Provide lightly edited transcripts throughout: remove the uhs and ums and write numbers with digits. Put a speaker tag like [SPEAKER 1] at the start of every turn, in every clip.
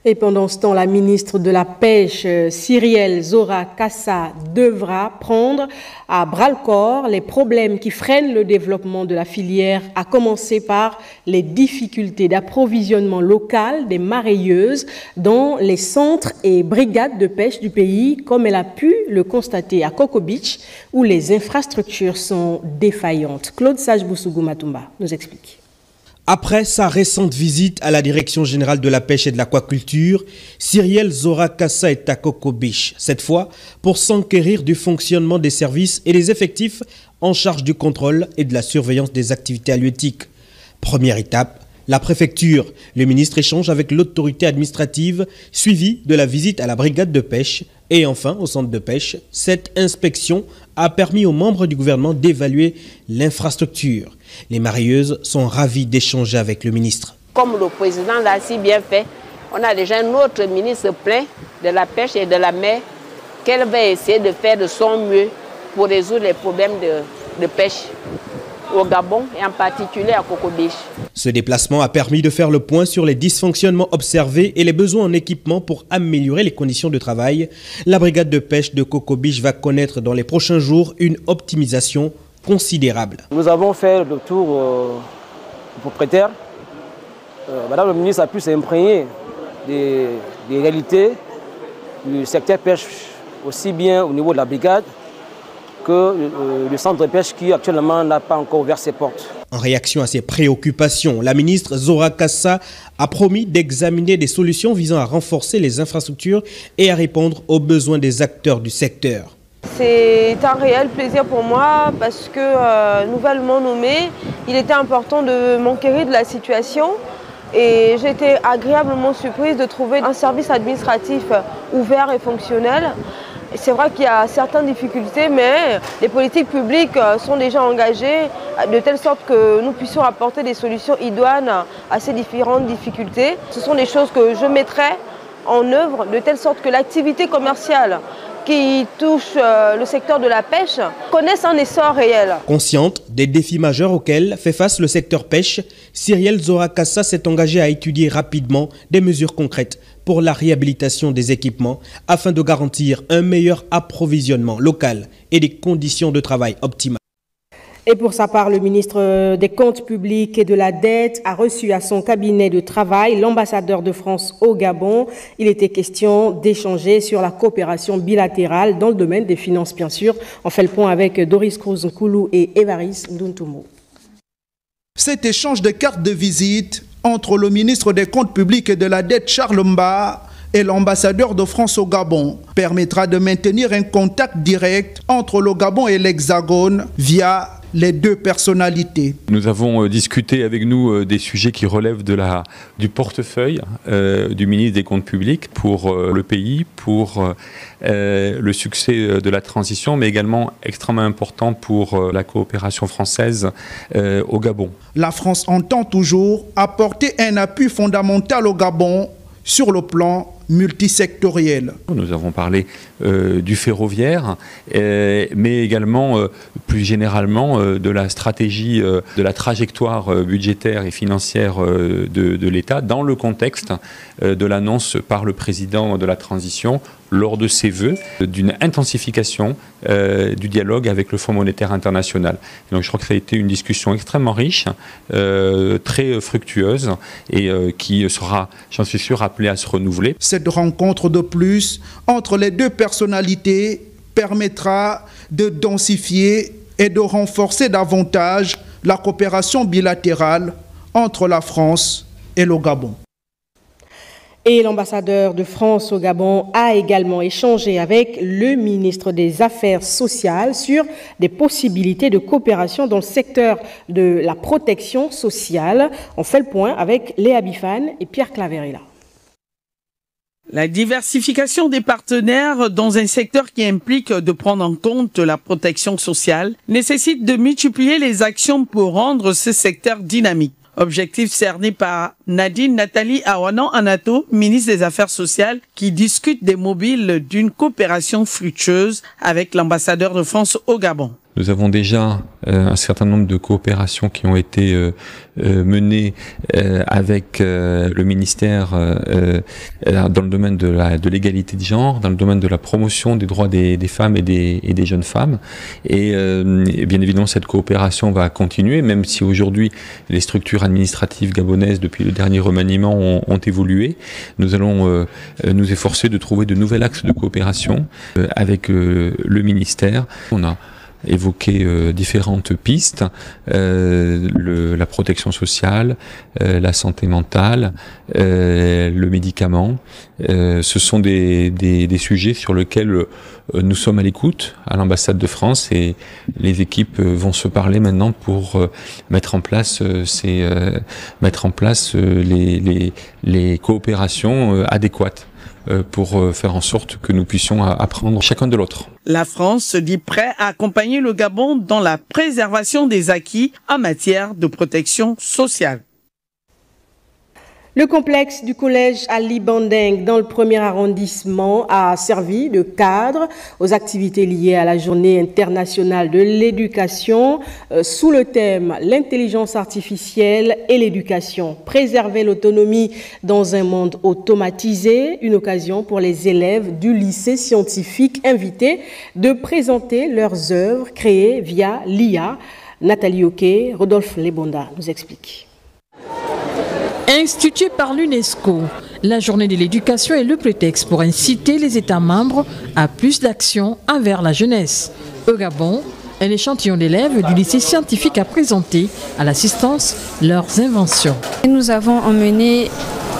[SPEAKER 1] Et pendant ce temps, la ministre de la Pêche, Cyrielle Zora Kassa, devra prendre à bras-le-corps les problèmes qui freinent le développement de la filière, à commencer par les difficultés d'approvisionnement local des mareyeuses dans les centres et brigades de pêche du pays, comme elle a pu le constater à Coco Beach, où les infrastructures sont défaillantes. Claude Sage-Boussougou-Matumba nous explique.
[SPEAKER 2] Après sa récente visite à la Direction générale de la pêche et de l'aquaculture, Cyrielle Zora Kassa est à Coco Beach, cette fois pour s'enquérir du fonctionnement des services et des effectifs en charge du contrôle et de la surveillance des activités halieutiques. Première étape, la préfecture. Le ministre échange avec l'autorité administrative, suivie de la visite à la brigade de pêche et enfin au centre de pêche. Cette inspection a permis aux membres du gouvernement d'évaluer l'infrastructure. Les mareyeuses sont ravies d'échanger avec le ministre.
[SPEAKER 3] Comme le président l'a si bien fait, on a déjà un autre ministre plein de la pêche et de la mer qu'elle va essayer de faire de son mieux pour résoudre les problèmes de pêche au Gabon et en particulier à Coco Beach.
[SPEAKER 2] Ce déplacement a permis de faire le point sur les dysfonctionnements observés et les besoins en équipement pour améliorer les conditions de travail. La brigade de pêche de Coco Beach va connaître dans les prochains jours une optimisation considérable.
[SPEAKER 4] Nous avons fait le tour du propriétaire. Madame la ministre a pu s'imprégner des réalités du secteur pêche, aussi bien au niveau de la brigade que le centre de pêche qui actuellement n'a pas encore ouvert ses portes.
[SPEAKER 2] En réaction à ces préoccupations, la ministre Zora Kassa a promis d'examiner des solutions visant à renforcer les infrastructures et à répondre aux besoins des acteurs du secteur.
[SPEAKER 5] C'est un réel plaisir pour moi parce que nouvellement nommé, il était important de m'enquérir de la situation et j'ai été agréablement surprise de trouver un service administratif ouvert et fonctionnel. C'est vrai qu'il y a certaines difficultés, mais les politiques publiques sont déjà engagées de telle sorte que nous puissions apporter des solutions idoines à ces différentes difficultés. Ce sont des choses que je mettrai en œuvre de telle sorte que l'activité commerciale qui touche le secteur de la pêche connaisse un essor réel.
[SPEAKER 2] Consciente des défis majeurs auxquels fait face le secteur pêche, Cyrielle Zora Kassa s'est engagée à étudier rapidement des mesures concrètes pour la réhabilitation des équipements afin de garantir un meilleur approvisionnement local et des conditions de travail optimales.
[SPEAKER 1] Et pour sa part, le ministre des Comptes publics et de la Dette a reçu à son cabinet de travail l'ambassadeur de France au Gabon. Il était question d'échanger sur la coopération bilatérale dans le domaine des finances, bien sûr. On fait le point avec Doris Cruz-Nkoulou et Évariste Nduntumo.
[SPEAKER 6] Cet échange de cartes de visite entre le ministre des Comptes publics et de la Dette, Charles Mba, et l'ambassadeur de France au Gabon permettra de maintenir un contact direct entre le Gabon et l'Hexagone via les deux personnalités.
[SPEAKER 7] Nous avons discuté avec nous des sujets qui relèvent du portefeuille du ministre des Comptes publics pour le pays, pour le succès de la transition, mais également extrêmement important pour la coopération française au Gabon.
[SPEAKER 6] La France entend toujours apporter un appui fondamental au Gabon sur le plan multisectoriel.
[SPEAKER 7] Nous avons parlé du ferroviaire, mais également plus généralement de la stratégie, de la trajectoire budgétaire et financière de l'État dans le contexte de l'annonce par le président de la transition lors de ses vœux d'une intensification du dialogue avec le Fonds monétaire international. Donc je crois que ça a été une discussion extrêmement riche, très fructueuse et qui sera, j'en suis sûr, appelée à se renouveler.
[SPEAKER 6] Cette rencontre de plus entre les deux personnalités permettra de densifier et de renforcer davantage la coopération bilatérale entre la France et le Gabon.
[SPEAKER 1] Et l'ambassadeur de France au Gabon a également échangé avec le ministre des Affaires sociales sur des possibilités de coopération dans le secteur de la protection sociale. On fait le point avec Léa Bifane et Pierre Claverella.
[SPEAKER 8] La diversification des partenaires dans un secteur qui implique de prendre en compte la protection sociale nécessite de multiplier les actions pour rendre ce secteur dynamique. Objectif cerné par Nadine Nathalie Awanan Anato, ministre des Affaires sociales, qui discute des mobiles d'une coopération fructueuse avec l'ambassadeur de France au Gabon.
[SPEAKER 7] Nous avons déjà un certain nombre de coopérations qui ont été menées avec le ministère dans le domaine de l'égalité de genre, dans le domaine de la promotion des droits des femmes et des jeunes femmes. Et bien évidemment, cette coopération va continuer, même si aujourd'hui les structures administratives gabonaises, depuis le dernier remaniement, ont évolué. Nous allons nous efforcer de trouver de nouveaux axes de coopération avec le ministère. On a évoqué différentes pistes, la protection sociale, la santé mentale, le médicament. Ce sont des sujets sur lesquels nous sommes à l'écoute à l'ambassade de France, et les équipes vont se parler maintenant pour mettre en place les coopérations adéquates pour faire en sorte que nous puissions apprendre chacun de l'autre.
[SPEAKER 8] La France se dit prête à accompagner le Gabon dans la préservation des acquis en matière de protection sociale.
[SPEAKER 1] Le complexe du collège Ali Bandeng dans le 1er arrondissement a servi de cadre aux activités liées à la journée internationale de l'éducation sous le thème « L'intelligence artificielle et l'éducation. Préserver l'autonomie dans un monde automatisé », une occasion pour les élèves du lycée scientifique invités de présenter leurs œuvres créées via l'IA. Nathalie Oké, Rodolphe Lebonda nous explique.
[SPEAKER 9] Instituée par l'UNESCO, la journée de l'éducation est le prétexte pour inciter les États membres à plus d'actions envers la jeunesse. Au Gabon, un échantillon d'élèves du lycée scientifique a présenté à l'assistance leurs inventions.
[SPEAKER 10] Nous avons emmené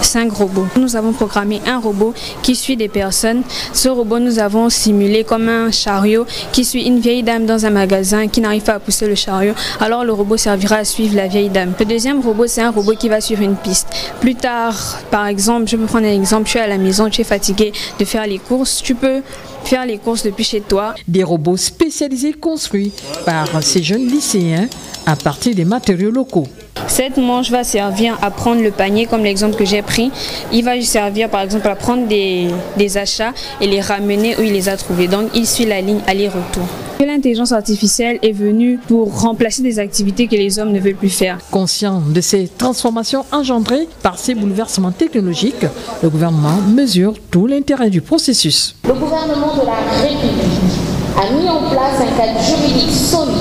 [SPEAKER 10] 5 robots. Nous avons programmé un robot qui suit des personnes. Ce robot, nous avons simulé comme un chariot qui suit une vieille dame dans un magasin qui n'arrive pas à pousser le chariot. Alors le robot servira à suivre la vieille dame. Le deuxième robot, c'est un robot qui va suivre une piste. Plus tard, par exemple, je peux prendre un exemple, tu es à la maison, tu es fatigué de faire les courses, tu peux faire les courses depuis chez toi.
[SPEAKER 9] Des robots spécialisés construits par ces jeunes lycéens à partir des matériaux locaux.
[SPEAKER 10] Cette manche va servir à prendre le panier, comme l'exemple que j'ai pris. Il va servir par exemple à prendre des achats et les ramener où il les a trouvés. Donc il suit la ligne aller-retour. L'intelligence artificielle est venue pour remplacer des activités que les hommes ne veulent plus faire.
[SPEAKER 9] Conscient de ces transformations engendrées par ces bouleversements technologiques, le gouvernement mesure tout l'intérêt du processus.
[SPEAKER 11] Le gouvernement de la République a mis en place un cadre juridique solide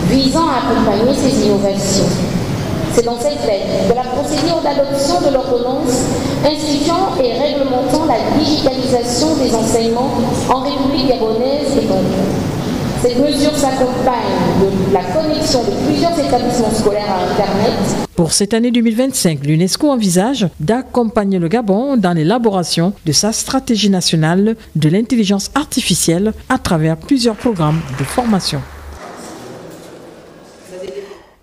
[SPEAKER 11] visant à accompagner ces innovations. C'est dans cette veine que la procédure d'adoption de l'ordonnance instituant et réglementant la digitalisation des enseignements en République gabonaise est conclue. Cette mesure s'accompagne de la connexion de plusieurs établissements scolaires à Internet.
[SPEAKER 9] Pour cette année 2025, l'UNESCO envisage d'accompagner le Gabon dans l'élaboration de sa stratégie nationale de l'intelligence artificielle à travers plusieurs programmes de formation.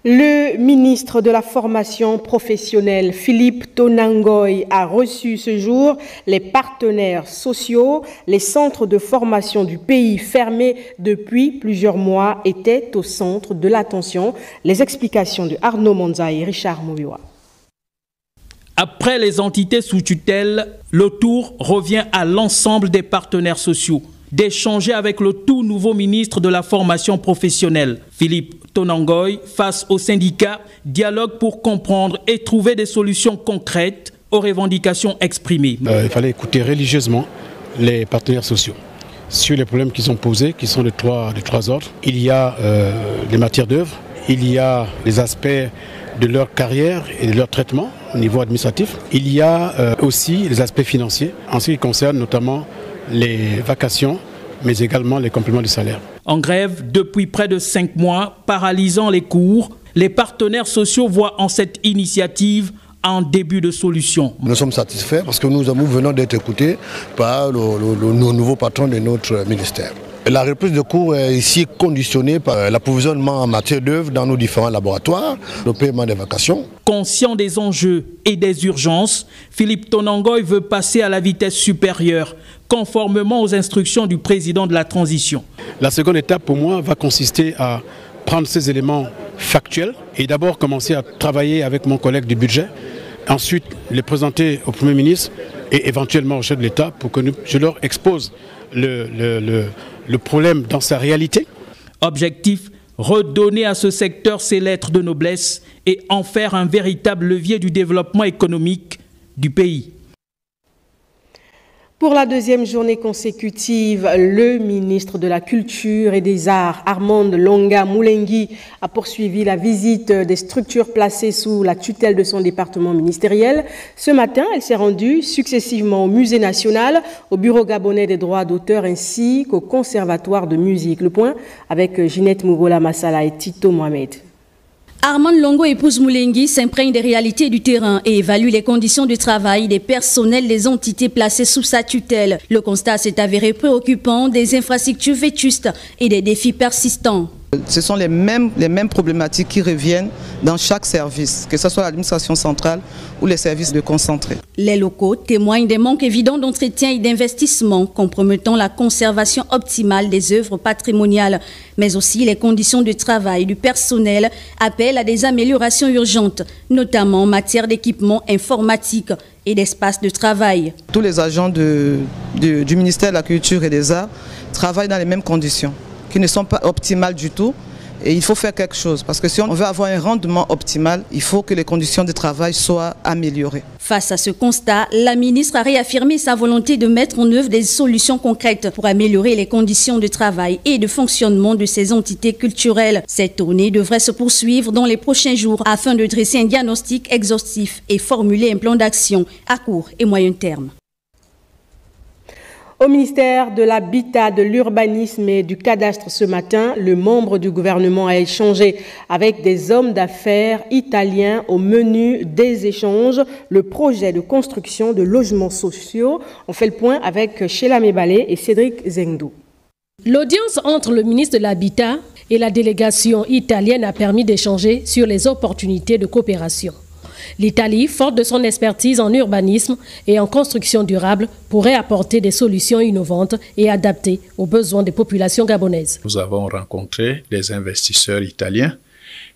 [SPEAKER 1] Le ministre de la formation professionnelle, Philippe Tonangoy, a reçu ce jour les partenaires sociaux. Les centres de formation du pays fermés depuis plusieurs mois étaient au centre de l'attention. Les explications de Arnaud Monza et Richard Moubiwa.
[SPEAKER 12] Après les entités sous tutelle, le tour revient à l'ensemble des partenaires sociaux d'échanger avec le tout nouveau ministre de la formation professionnelle, Philippe Tonangoy, face aux syndicats, dialogue pour comprendre et trouver des solutions concrètes aux revendications exprimées.
[SPEAKER 13] Il fallait écouter religieusement les partenaires sociaux sur les problèmes qu'ils ont posés, qui sont de trois ordres. Il y a les matières d'œuvre, il y a les aspects de leur carrière et de leur traitement au niveau administratif. Il y a aussi les aspects financiers, en ce qui concerne notamment les vacations, mais également les compléments de salaire.
[SPEAKER 12] En grève depuis près de 5 mois, paralysant les cours, les partenaires sociaux voient en cette initiative un début de solution.
[SPEAKER 14] Nous sommes satisfaits parce que nous venons d'être écoutés par nos nouveaux patrons de notre ministère. La reprise de cours est ici conditionnée par l'approvisionnement en matière d'œuvre dans nos différents laboratoires, le paiement des vacations.
[SPEAKER 12] Conscient des enjeux et des urgences, Philippe Tonangoy veut passer à la vitesse supérieure, conformément aux instructions du président de la transition.
[SPEAKER 13] La seconde étape pour moi va consister à prendre ces éléments factuels et d'abord commencer à travailler avec mon collègue du budget, ensuite les présenter au Premier ministre et éventuellement au chef de l'État pour que je leur expose le problème dans sa réalité.
[SPEAKER 12] Objectif, redonner à ce secteur ses lettres de noblesse et en faire un véritable levier du développement économique du pays.
[SPEAKER 1] Pour la deuxième journée consécutive, le ministre de la Culture et des Arts, Armand Longa Moulengi, a poursuivi la visite des structures placées sous la tutelle de son département ministériel. Ce matin, elle s'est rendue successivement au Musée national, au Bureau gabonais des droits d'auteur ainsi qu'au Conservatoire de musique. Le point avec Ginette Mougola Massala et Tito Mohamed.
[SPEAKER 15] Armand Longo épouse Moulengi s'imprègne des réalités du terrain et évalue les conditions de travail des personnels des entités placées sous sa tutelle. Le constat s'est avéré préoccupant, des infrastructures vétustes et des défis persistants.
[SPEAKER 16] Ce sont les mêmes problématiques qui reviennent dans chaque service, que ce soit l'administration centrale ou les services de concentrés.
[SPEAKER 15] Les locaux témoignent des manques évidents d'entretien et d'investissement compromettant la conservation optimale des œuvres patrimoniales, mais aussi les conditions de travail du personnel appellent à des améliorations urgentes, notamment en matière d'équipement informatique et d'espace de travail.
[SPEAKER 16] Tous les agents du ministère de la Culture et des Arts travaillent dans les mêmes conditions, qui ne sont pas optimales du tout. Et il faut faire quelque chose, parce que si on veut avoir un rendement optimal, il faut que les conditions de travail soient améliorées.
[SPEAKER 15] Face à ce constat, la ministre a réaffirmé sa volonté de mettre en œuvre des solutions concrètes pour améliorer les conditions de travail et de fonctionnement de ces entités culturelles. Cette tournée devrait se poursuivre dans les prochains jours afin de dresser un diagnostic exhaustif et formuler un plan d'action à court et moyen terme.
[SPEAKER 1] Au ministère de l'Habitat, de l'Urbanisme et du Cadastre ce matin, le membre du gouvernement a échangé avec des hommes d'affaires italiens au menu des échanges, le projet de construction de logements sociaux. On fait le point avec Sheila Mebale et Cédric Zengdou.
[SPEAKER 17] L'audience entre le ministre de l'Habitat et la délégation italienne a permis d'échanger sur les opportunités de coopération. L'Italie, forte de son expertise en urbanisme et en construction durable, pourrait apporter des solutions innovantes et adaptées aux besoins des populations gabonaises.
[SPEAKER 18] Nous avons rencontré des investisseurs italiens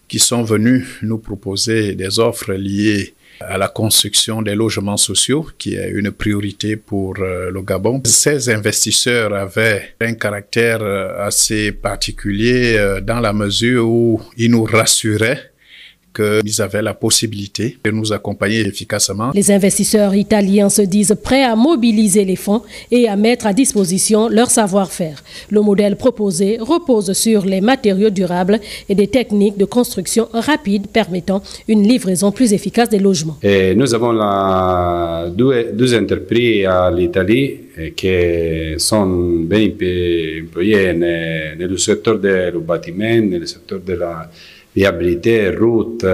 [SPEAKER 18] qui sont venus nous proposer des offres liées à la construction des logements sociaux, qui est une priorité pour le Gabon. Ces investisseurs avaient un caractère assez particulier dans la mesure où ils nous rassuraient qu'ils avaient la possibilité de nous accompagner efficacement.
[SPEAKER 17] Les investisseurs italiens se disent prêts à mobiliser les fonds et à mettre à disposition leur savoir-faire. Le modèle proposé repose sur les matériaux durables et des techniques de construction rapides permettant une livraison plus efficace des logements.
[SPEAKER 19] Et nous avons deux entreprises à l'Italie qui sont bien employées dans le secteur du bâtiment, dans le secteur de la viabilité, routes,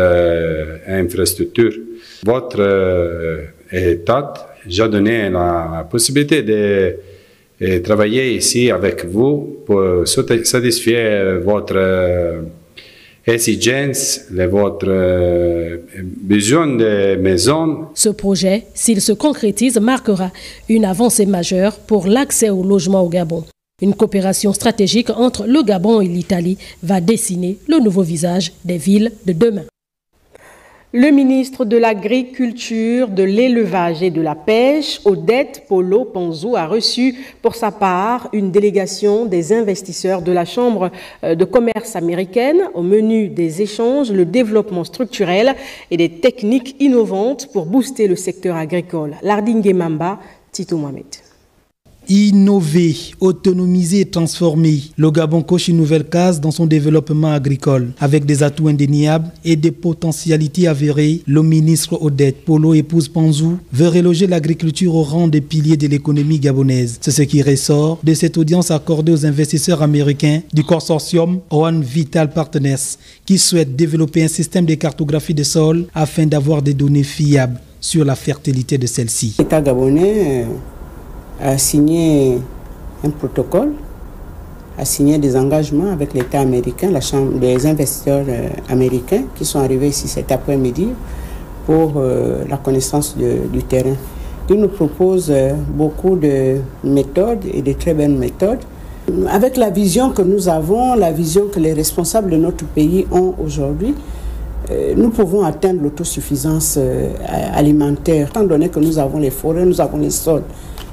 [SPEAKER 19] infrastructures. Votre État a donné la possibilité de travailler ici avec vous pour satisfaire votre exigence, votre besoin de maison.
[SPEAKER 17] Ce projet, s'il se concrétise, marquera une avancée majeure pour l'accès au logement au Gabon. Une coopération stratégique entre le Gabon et l'Italie va dessiner le nouveau visage des villes de demain.
[SPEAKER 1] Le ministre de l'Agriculture, de l'Élevage et de la Pêche, Odette Polo Panzou, a reçu pour sa part une délégation des investisseurs de la Chambre de commerce américaine. Au menu des échanges, le développement structurel et des techniques innovantes pour booster le secteur agricole. Lardingue Mamba, Tito Mohamed.
[SPEAKER 20] Innover, autonomiser et transformer. Le Gabon coche une nouvelle case dans son développement agricole. Avec des atouts indéniables et des potentialités avérées, le ministre Odette Polo, épouse Panzou, veut reloger l'agriculture au rang des piliers de l'économie gabonaise. C'est ce qui ressort de cette audience accordée aux investisseurs américains du consortium One Vital Partners, qui souhaitent développer un système de cartographie des sols afin d'avoir des données fiables sur la fertilité de celles-ci.
[SPEAKER 21] L'État gabonais a signé un protocole, a signé des engagements avec l'État américain, la Chambre des investisseurs américains qui sont arrivés ici cet après-midi pour la connaissance du terrain. Ils nous proposent beaucoup de méthodes et de très bonnes méthodes. Avec la vision que nous avons, la vision que les responsables de notre pays ont aujourd'hui, nous pouvons atteindre l'autosuffisance alimentaire, étant donné que nous avons les forêts, nous avons les sols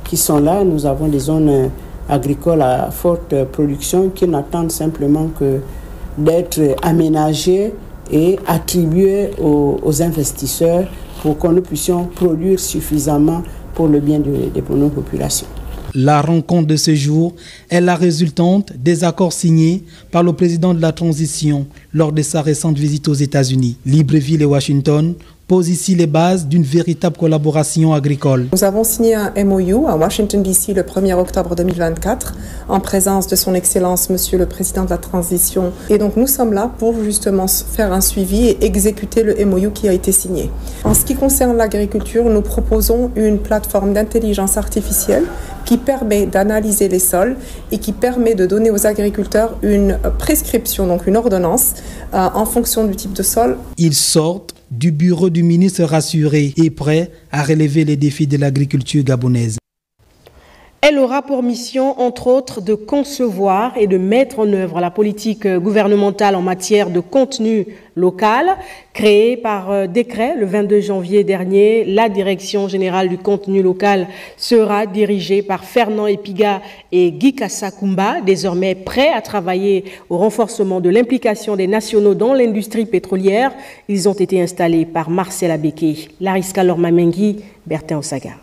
[SPEAKER 21] qui sont là, nous avons des zones agricoles à forte production qui n'attendent simplement que d'être aménagés et attribués aux investisseurs pour que nous puissions produire suffisamment pour le bien de nos populations.
[SPEAKER 20] La rencontre de ce jour est la résultante des accords signés par le président de la transition lors de sa récente visite aux États-Unis. Libreville et Washington posent ici les bases d'une véritable collaboration agricole.
[SPEAKER 3] Nous avons signé un MOU à Washington DC le 1er octobre 2024 en présence de son Excellence Monsieur le Président de la Transition. Et donc nous sommes là pour justement faire un suivi et exécuter le MOU qui a été signé. En ce qui concerne l'agriculture, nous proposons une plateforme d'intelligence artificielle qui permet d'analyser les sols et qui permet de donner aux agriculteurs une prescription, donc une ordonnance, en fonction du type de sol.
[SPEAKER 20] Ils sortent du bureau du ministre rassuré et prêt à relever les défis de l'agriculture gabonaise.
[SPEAKER 1] Elle aura pour mission, entre autres, de concevoir et de mettre en œuvre la politique gouvernementale en matière de contenu local. Créée par décret le 22 janvier dernier, la Direction générale du contenu local sera dirigée par Fernand Epiga et Guy Kassakumba, désormais prêts à travailler au renforcement de l'implication des nationaux dans l'industrie pétrolière. Ils ont été installés par Marcel Abeke, Lariska Lormamengi, Bertin Osaga.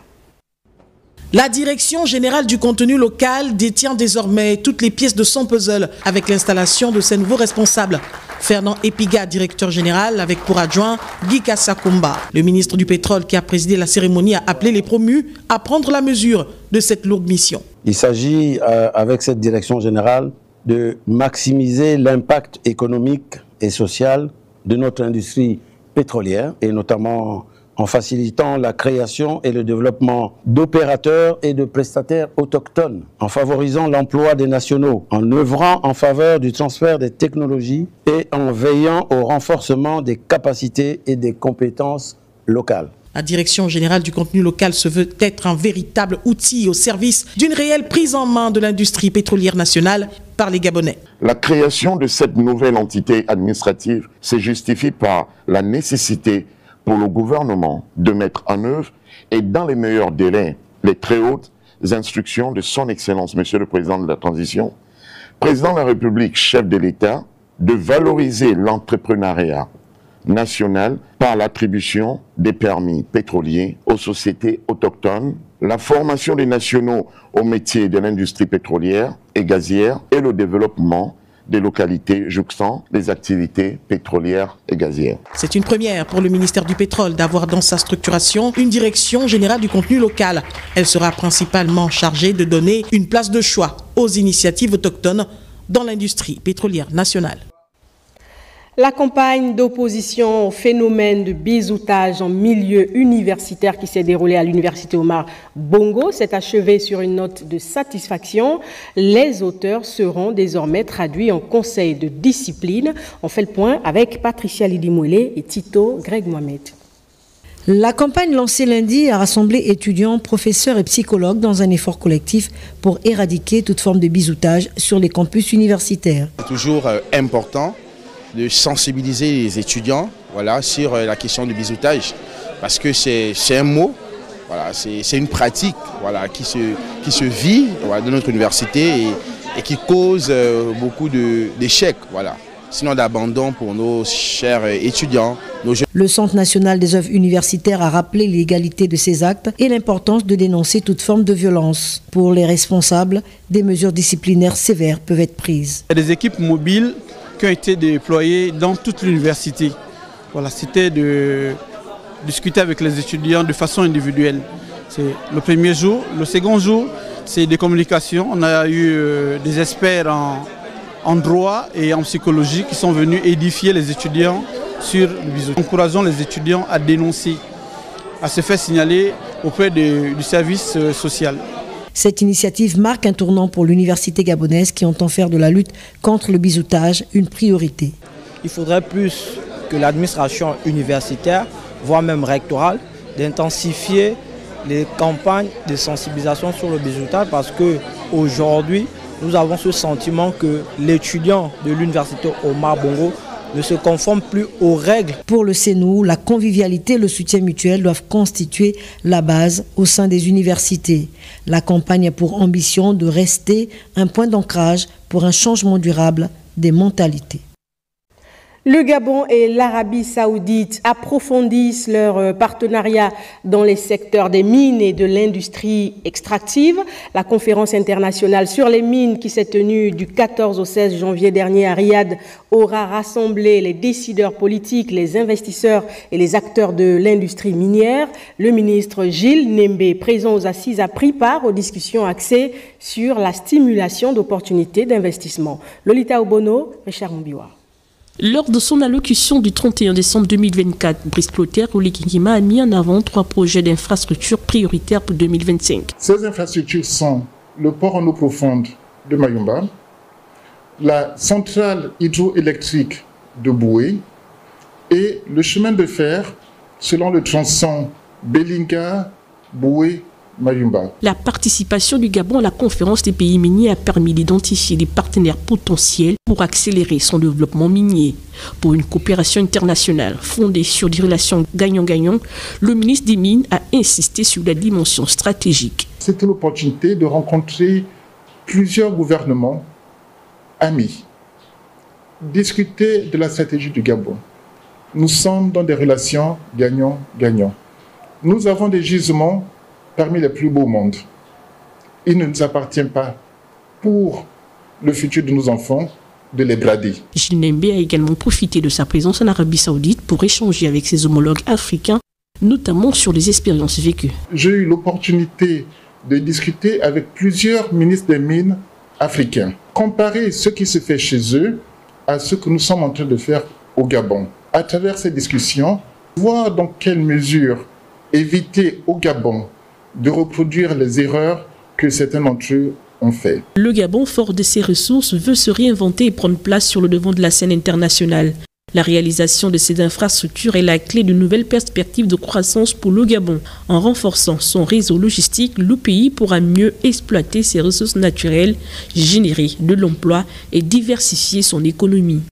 [SPEAKER 8] La Direction générale du contenu local détient désormais toutes les pièces de son puzzle avec l'installation de ses nouveaux responsables. Fernand Epiga, directeur général, avec pour adjoint Guy Kassakumba. Le ministre du Pétrole qui a présidé la cérémonie a appelé les promus à prendre la mesure de cette lourde mission.
[SPEAKER 22] Il s'agit, avec cette direction générale, de maximiser l'impact économique et social de notre industrie pétrolière et notamment en facilitant la création et le développement d'opérateurs et de prestataires autochtones, en favorisant l'emploi des nationaux, en œuvrant en faveur du transfert des technologies et en veillant au renforcement des capacités et des compétences locales.
[SPEAKER 8] La Direction générale du contenu local se veut être un véritable outil au service d'une réelle prise en main de l'industrie pétrolière nationale par les Gabonais.
[SPEAKER 23] La création de cette nouvelle entité administrative se justifie par la nécessité pour le gouvernement de mettre en œuvre et dans les meilleurs délais les très hautes instructions de son Excellence, Monsieur le Président de la Transition, Président de la République, chef de l'État, de valoriser l'entrepreneuriat national par l'attribution des permis pétroliers aux sociétés autochtones, la formation des nationaux au métier de l'industrie pétrolière et gazière et le développement des localités jouxtant les activités pétrolières et gazières.
[SPEAKER 8] C'est une première pour le ministère du Pétrole d'avoir dans sa structuration une direction générale du contenu local. Elle sera principalement chargée de donner une place de choix aux initiatives autochtones dans l'industrie pétrolière nationale.
[SPEAKER 1] La campagne d'opposition au phénomène de bizoutage en milieu universitaire qui s'est déroulée à l'université Omar Bongo s'est achevée sur une note de satisfaction. Les auteurs seront désormais traduits en conseil de discipline. On fait le point avec Patricia Lidimouele et Tito Greg Mohamed.
[SPEAKER 24] La campagne lancée lundi a rassemblé étudiants, professeurs et psychologues dans un effort collectif pour éradiquer toute forme de bizoutage sur les campus universitaires.
[SPEAKER 25] C'est toujours important de sensibiliser les étudiants sur la question du bizoutage, parce que c'est un mot, c'est une pratique qui se vit dans notre université et qui cause beaucoup d'échecs, sinon d'abandon pour nos chers étudiants.
[SPEAKER 24] Le Centre national des œuvres universitaires a rappelé l'égalité de ces actes et l'importance de dénoncer toute forme de violence. Pour les responsables, des mesures disciplinaires sévères peuvent être prises.
[SPEAKER 26] Il y a des équipes mobiles qui ont été déployés dans toute l'université. C'était de discuter avec les étudiants de façon individuelle. C'est le premier jour. Le second jour, c'est des communications. On a eu des experts en droit et en psychologie qui sont venus édifier les étudiants sur le bizoutage. Encourageons les étudiants à dénoncer, à se faire signaler auprès du service social.
[SPEAKER 24] Cette initiative marque un tournant pour l'université gabonaise qui entend faire de la lutte contre le bizoutage une priorité.
[SPEAKER 27] Il faudrait plus que l'administration universitaire, voire même rectorale, d'intensifier les campagnes de sensibilisation sur le bizoutage parce qu'aujourd'hui, nous avons ce sentiment que l'étudiant de l'université Omar Bongo ne se conforment plus aux règles.
[SPEAKER 24] Pour le CNU, la convivialité et le soutien mutuel doivent constituer la base au sein des universités. La campagne a pour ambition de rester un point d'ancrage pour un changement durable des mentalités.
[SPEAKER 1] Le Gabon et l'Arabie Saoudite approfondissent leur partenariat dans les secteurs des mines et de l'industrie extractive. La conférence internationale sur les mines qui s'est tenue du 14 au 16 janvier dernier à Riyad aura rassemblé les décideurs politiques, les investisseurs et les acteurs de l'industrie minière. Le ministre Gilles Nembe, présent aux assises, a pris part aux discussions axées sur la stimulation d'opportunités d'investissement. Lolita Obono, Richard Mbiwa.
[SPEAKER 2] Lors de son allocution du 31 décembre 2024, Brice Clotaire Oligingima a mis en avant 3 projets d'infrastructures prioritaires pour 2025.
[SPEAKER 4] Ces infrastructures sont le port en eau profonde de Mayumba, la centrale hydroélectrique de Boué et le chemin de fer selon le tronçon Belinga-Boué.
[SPEAKER 2] La participation du Gabon à la conférence des pays miniers a permis d'identifier des partenaires potentiels pour accélérer son développement minier. Pour une coopération internationale fondée sur des relations gagnant-gagnant, le ministre des Mines a insisté sur la dimension stratégique.
[SPEAKER 4] C'était l'opportunité de rencontrer plusieurs gouvernements amis, discuter de la stratégie du Gabon. Nous sommes dans des relations gagnant-gagnant. Nous avons des gisements parmi les plus beaux au monde. Il ne nous appartient pas, pour le futur de nos enfants, de les brader.
[SPEAKER 2] Gilles Nembe a également profité de sa présence en Arabie Saoudite pour échanger avec ses homologues africains, notamment sur les expériences vécues.
[SPEAKER 4] J'ai eu l'opportunité de discuter avec plusieurs ministres des Mines africains. Comparer ce qui se fait chez eux à ce que nous sommes en train de faire au Gabon. À travers ces discussions, voir dans quelle mesure éviter au Gabon de reproduire les erreurs que certains d'entre eux ont fait.
[SPEAKER 2] Le Gabon, fort de ses ressources, veut se réinventer et prendre place sur le devant de la scène internationale. La réalisation de ces infrastructures est la clé de nouvelles perspectives de croissance pour le Gabon. En renforçant son réseau logistique, le pays pourra mieux exploiter ses ressources naturelles, générer de l'emploi et diversifier son économie.